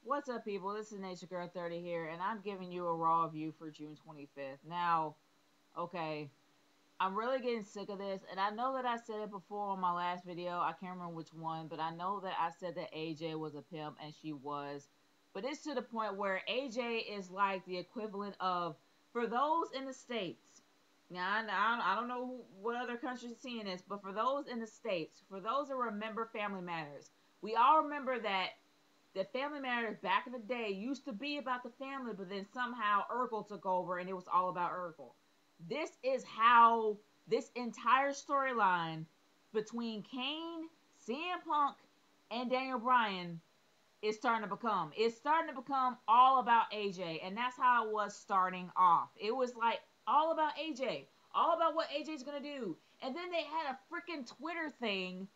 What's up, people? This is Nature Girl 30 here, and I'm giving you a raw view for June 25th. Now, okay, I'm really getting sick of this, and I know that I said it before on my last video. I can't remember which one, but I know that I said that AJ was a pimp, and she was. But it's to the point where AJ is like the equivalent of, for those in the States, now I don't know what other countries are seeing this, but for those in the States, for those that remember Family Matters, we all remember that Family Matters back in the day used to be about the family, but then somehow Urkel took over and it was all about Urkel. This is how this entire storyline between Kane, CM Punk, and Daniel Bryan is starting to become. It's starting to become all about AJ, and that's how it was starting off. It was like all about AJ, all about what AJ's gonna do. And then they had a freaking Twitter thing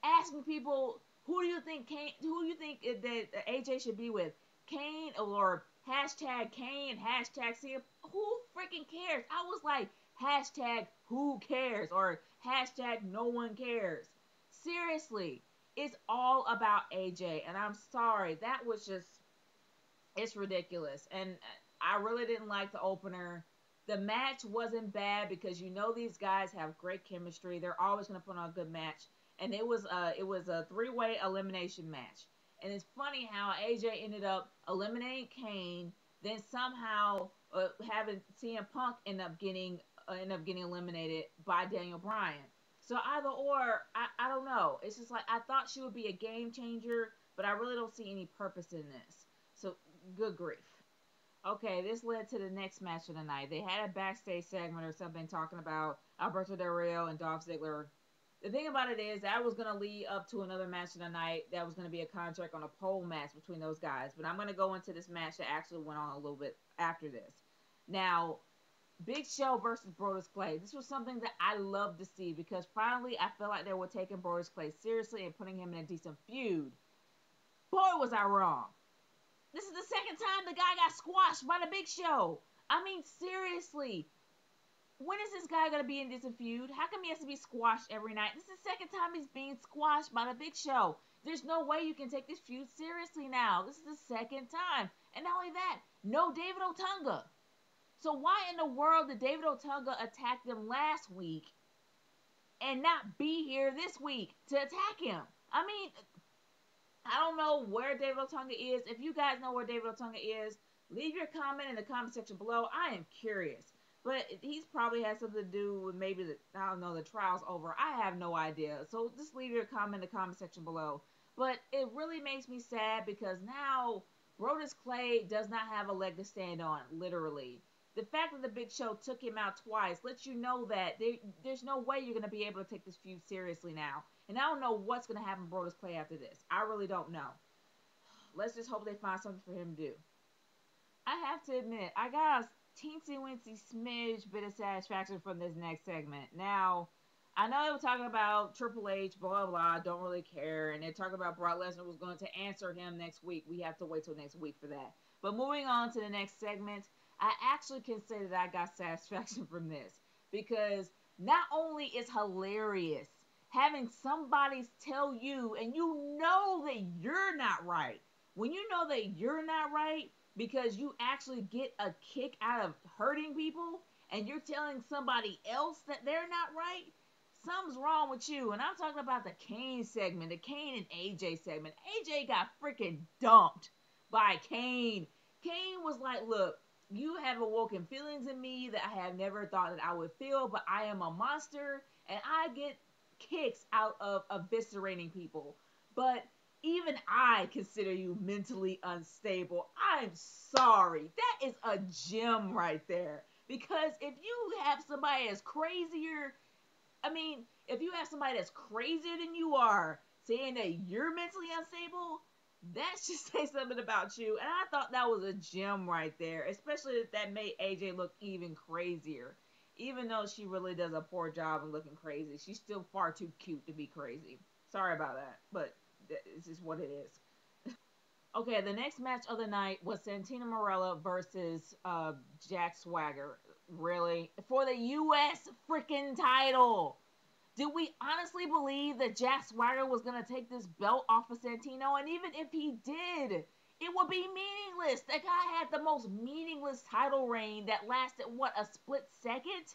asking people, who do you think that AJ should be with? Kane or hashtag Kane, hashtag CM. Who freaking cares? I was like, hashtag who cares or hashtag no one cares. Seriously, it's all about AJ, and I'm sorry, that was just, it's ridiculous. And I really didn't like the opener. The match wasn't bad because you know these guys have great chemistry. They're always going to put on a good match. And it was a three-way elimination match. And it's funny how AJ ended up eliminating Kane, then somehow having CM Punk end up getting eliminated by Daniel Bryan. So either or, I don't know. It's just like I thought she would be a game changer, but I really don't see any purpose in this. So good grief. Okay, this led to the next match of the night. They had a backstage segment or something talking about Alberto Del Rio and Dolph Ziggler. The thing about it is that was going to lead up to another match of the night that was going to be a contract on a pole match between those guys. But I'm going to go into this match that actually went on a little bit after this. Now, Big Show versus Brodus Clay. This was something that I love to see because finally I felt like they were taking Brodus Clay seriously and putting him in a decent feud. Boy, was I wrong. This is the second time the guy got squashed by the Big Show. I mean, seriously. When is this guy gonna be in this feud? How come he has to be squashed every night? This is the second time he's being squashed by the Big Show. There's no way you can take this feud seriously now. This is the second time. And not only that, no David Otunga. So why in the world did David Otunga attack them last week and not be here this week to attack him? I mean, I don't know where David Otunga is. If you guys know where David Otunga is, leave your comment in the comment section below. I am curious. But he's probably had something to do with maybe I don't know, the trial's over. I have no idea. So just leave your comment in the comment section below. But it really makes me sad because now Brodus Clay does not have a leg to stand on, literally. The fact that the Big Show took him out twice lets you know that there's no way you're going to be able to take this feud seriously now. And I don't know what's going to happen to Brodus Clay after this. I really don't know. Let's just hope they find something for him to do. I have to admit, I got a teensy weensy smidge bit of satisfaction from this next segment. Now, I know they were talking about Triple H, blah, blah, don't really care. And they're talking about Brock Lesnar was going to answer him next week. We have to wait till next week for that. But moving on to the next segment, I actually can say that I got satisfaction from this. Because not only is hilarious having somebody tell you, and you know that you're not right. When you know that you're not right, because you actually get a kick out of hurting people, and you're telling somebody else that they're not right, something's wrong with you. And I'm talking about the Kane segment, the Kane and AJ segment. AJ got freaking dumped by Kane. Kane was like, look, you have awoken feelings in me that I have never thought that I would feel, but I am a monster, and I get kicks out of eviscerating people. But even I consider you mentally unstable. I'm sorry. That is a gem right there. Because if you have somebody that's crazier, I mean, if you have somebody that's crazier than you are saying that you're mentally unstable, that should say something about you. And I thought that was a gem right there, especially if that made AJ look even crazier. Even though she really does a poor job of looking crazy, she's still far too cute to be crazy. Sorry about that, but it's just what it is. Okay, the next match of the night was Santina Marella versus Jack Swagger. Really? For the U.S. freaking title. Did we honestly believe that Jack Swagger was going to take this belt off of Santino? And even if he did, It would be meaningless. That guy had the most meaningless title reign that lasted, what, a split second?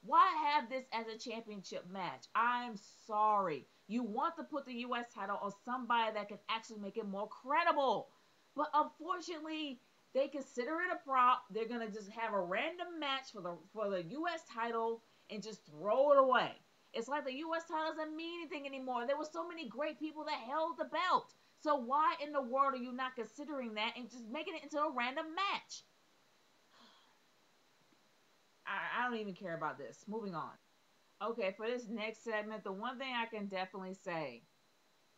Why have this as a championship match? I'm sorry. You want to put the U.S. title on somebody that can actually make it more credible. But unfortunately, they consider it a prop. They're going to just have a random match for the U.S. title and just throw it away. It's like the U.S. title doesn't mean anything anymore. There were so many great people that held the belt. So why in the world are you not considering that and just making it into a random match? I don't even care about this. Moving on. Okay, for this next segment, the one thing I can definitely say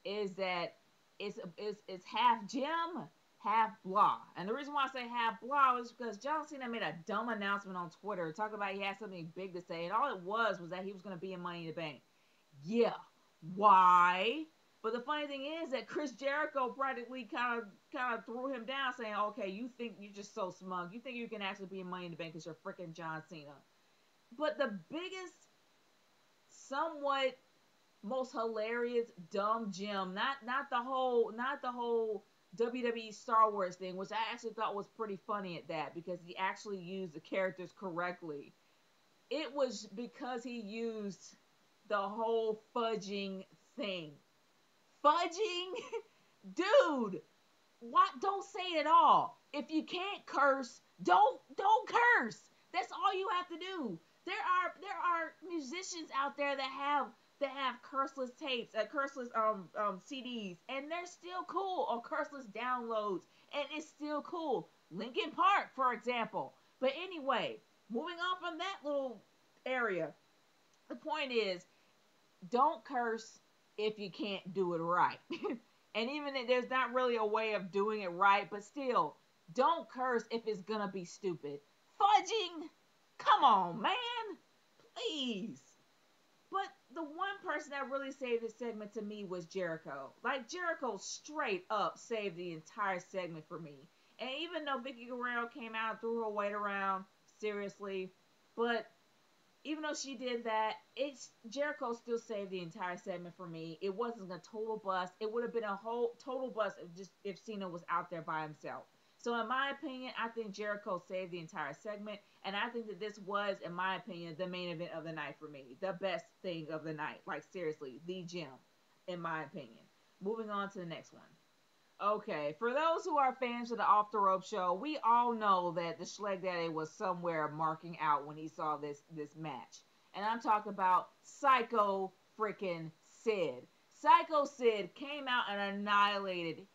is that it's half Jim, half blah. And the reason why I say half blah is because John Cena made a dumb announcement on Twitter talking about he had something big to say, and all it was that he was going to be in Money in the Bank. Yeah, why? But the funny thing is that Chris Jericho practically kind of threw him down, saying, "Okay, you think you're just so smug. You think you can actually be in Money in the Bank because you're freaking John Cena." But the biggest, somewhat most hilarious dumb Jim, not the whole WWE Star Wars thing, which I actually thought was pretty funny at that because he actually used the characters correctly. It was because he used the whole fudging thing. Fudging? Dude, what? Don't say it at all. If you can't curse, don't curse. That's all you have to do. There are musicians out there that have curseless tapes, curseless CDs, and they're still cool, or curseless downloads, and it's still cool. Linkin Park, for example. But anyway, moving on from that little area, the point is, don't curse if you can't do it right. And even if there's not really a way of doing it right, but still, don't curse if it's gonna be stupid. Fudging? Come on, man. Please. But the one person that really saved this segment to me was Jericho. Like, Jericho straight up saved the entire segment for me. And even though Vicky Guerrero came out and threw her weight around, seriously, but even though she did that, it's Jericho still saved the entire segment for me. It wasn't a total bust. It would have been a whole total bust if Cena was out there by himself. So in my opinion, I think Jericho saved the entire segment, and I think that this was, in my opinion, the main event of the night for me. The best thing of the night. Like, seriously, the gem, in my opinion. Moving on to the next one. Okay, for those who are fans of the Off the Rope show, we all know that the Schleg Daddy was somewhere marking out when he saw this match. And I'm talking about Psycho freaking Sid. Psycho Sid came out and annihilated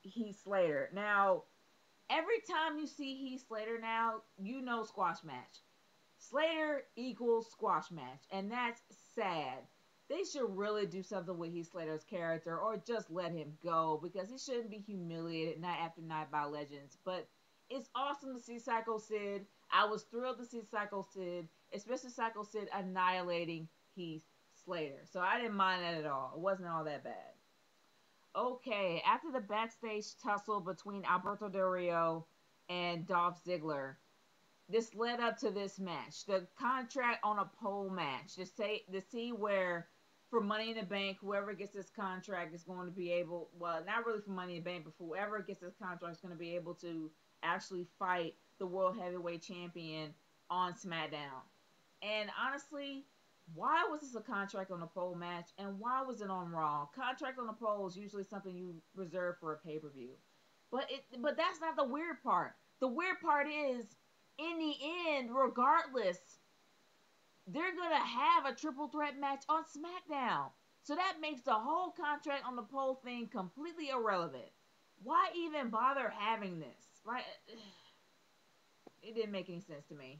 Heath Slater. Now, every time you see Heath Slater now, you know squash match. Slater equals squash match, and that's sad. They should really do something with Heath Slater's character, or just let him go, because he shouldn't be humiliated night after night by legends. But it's awesome to see Psycho Sid. I was thrilled to see Psycho Sid, especially Psycho Sid annihilating Heath Slater. So I didn't mind that at all. It wasn't all that bad. Okay, after the backstage tussle between Alberto Del Rio and Dolph Ziggler, this led up to this match, the contract on a pole match, to see where, for Money in the Bank, whoever gets this contract is going to be able, well, not really for Money in the Bank, but for whoever gets this contract is going to be able to actually fight the World Heavyweight Champion on SmackDown. And honestly, why was this a contract on a pole match, and why was it on Raw? Contract on a pole is usually something you reserve for a pay-per-view. But that's not the weird part. The weird part is, in the end, regardless, they're going to have a triple threat match on SmackDown. So that makes the whole contract on the pole thing completely irrelevant. Why even bother having this? Like, it didn't make any sense to me.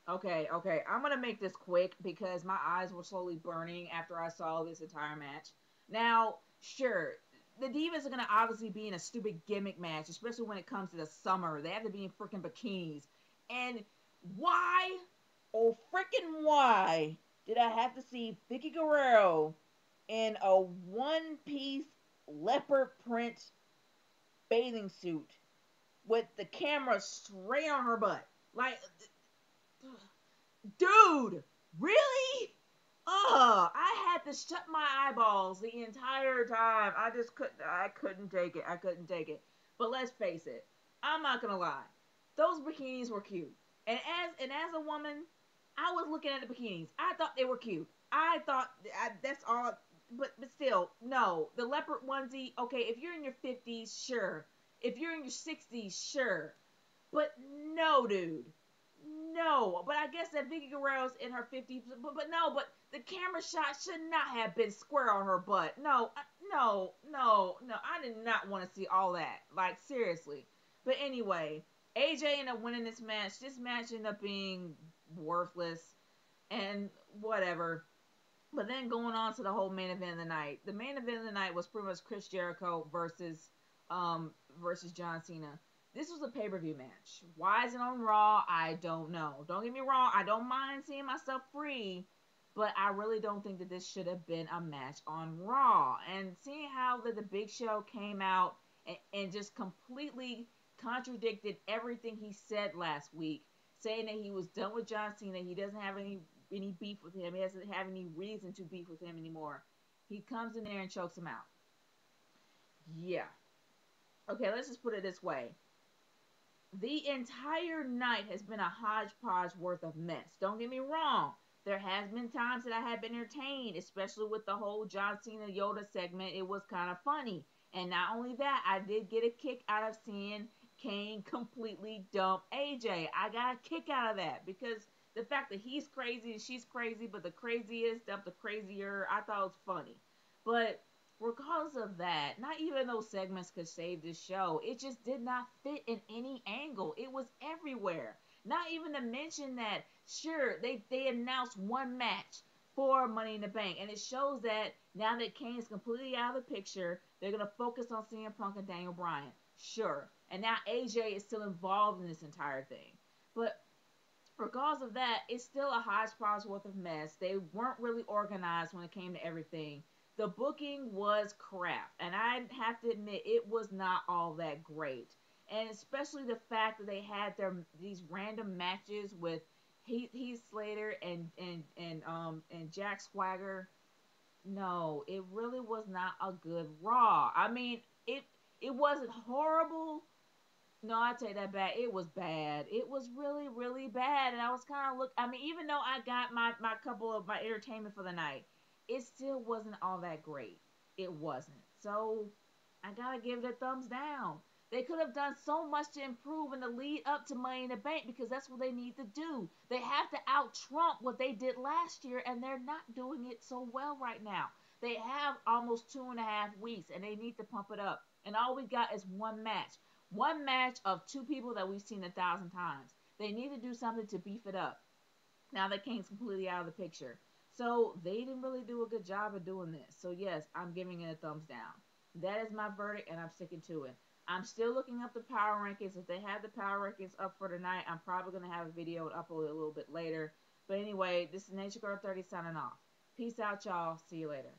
Okay, I'm going to make this quick because my eyes were slowly burning after I saw this entire match. Now, sure, the Divas are going to obviously be in a stupid gimmick match, especially when it comes to the summer. They have to be in freaking bikinis. And why, oh freaking why, did I have to see Vicky Guerrero in a one-piece leopard print bathing suit with the camera straight on her butt? Like, dude, really? I had to shut my eyeballs the entire time. I couldn't take it. I couldn't take it. But let's face it, I'm not gonna lie. Those bikinis were cute. And as a woman, I was looking at the bikinis. I thought they were cute. I thought that's all. But still, no. The leopard onesie. Okay, if you're in your 50s, sure. If you're in your 60s, sure. But no, dude. No. But I guess that Vicky Guerrero's in her 50s. But no. But the camera shot should not have been square on her butt. No. No. No. No. I did not want to see all that. Like, seriously. But anyway, AJ ended up winning this match. This match ended up being worthless and whatever. But then going on to the whole main event of the night. The main event of the night was pretty much Chris Jericho versus John Cena. This was a pay-per-view match. Why is it on Raw? I don't know. Don't get me wrong, I don't mind seeing myself free, but I really don't think that this should have been a match on Raw. And seeing how the Big Show came out and just completely contradicted everything he said last week, saying that he was done with John Cena, he doesn't have any beef with him, he doesn't have any reason to beef with him anymore. He comes in there and chokes him out. Yeah. Okay, let's just put it this way. The entire night has been a hodgepodge worth of mess. Don't get me wrong. There has been times that I have been entertained, especially with the whole John Cena Yoda segment. It was kind of funny. And not only that, I did get a kick out of seeing Kane completely dump AJ. I got a kick out of that because the fact that he's crazy and she's crazy, but the craziest dumped the crazier, I thought it was funny. But regardless of that, not even those segments could save this show. It just did not fit in any angle. It was everywhere. Not even to mention that, sure, they announced one match for Money in the Bank, and it shows that now that Kane is completely out of the picture, they're going to focus on CM Punk and Daniel Bryan. Sure. And now AJ is still involved in this entire thing. But regardless of that, it's still a hodgepodge worth of mess. They weren't really organized when it came to everything. The booking was crap, and I have to admit it was not all that great. And especially the fact that they had these random matches with Heath Slater and Jack Swagger. No, it really was not a good Raw. I mean, it wasn't horrible. No, I take that back. It was bad. It was really, really bad. And I was kind of I mean, even though I got my couple of my entertainment for the night, it still wasn't all that great. It wasn't. So I gotta give it a thumbs down. They could have done so much to improve in the lead up to Money in the Bank because that's what they need to do. They have to out trump what they did last year, and they're not doing it so well right now. They have almost 2.5 weeks, and they need to pump it up. And all we got is one match. One match of two people that we've seen 1,000 times. They need to do something to beef it up. Now that Kane's completely out of the picture. So they didn't really do a good job of doing this. So yes, I'm giving it a thumbs down. That is my verdict, and I'm sticking to it. I'm still looking up the power rankings. If they have the power rankings up for tonight, I'm probably going to have a video to upload a little bit later. But anyway, this is Nature Girl 30 signing off. Peace out, y'all. See you later.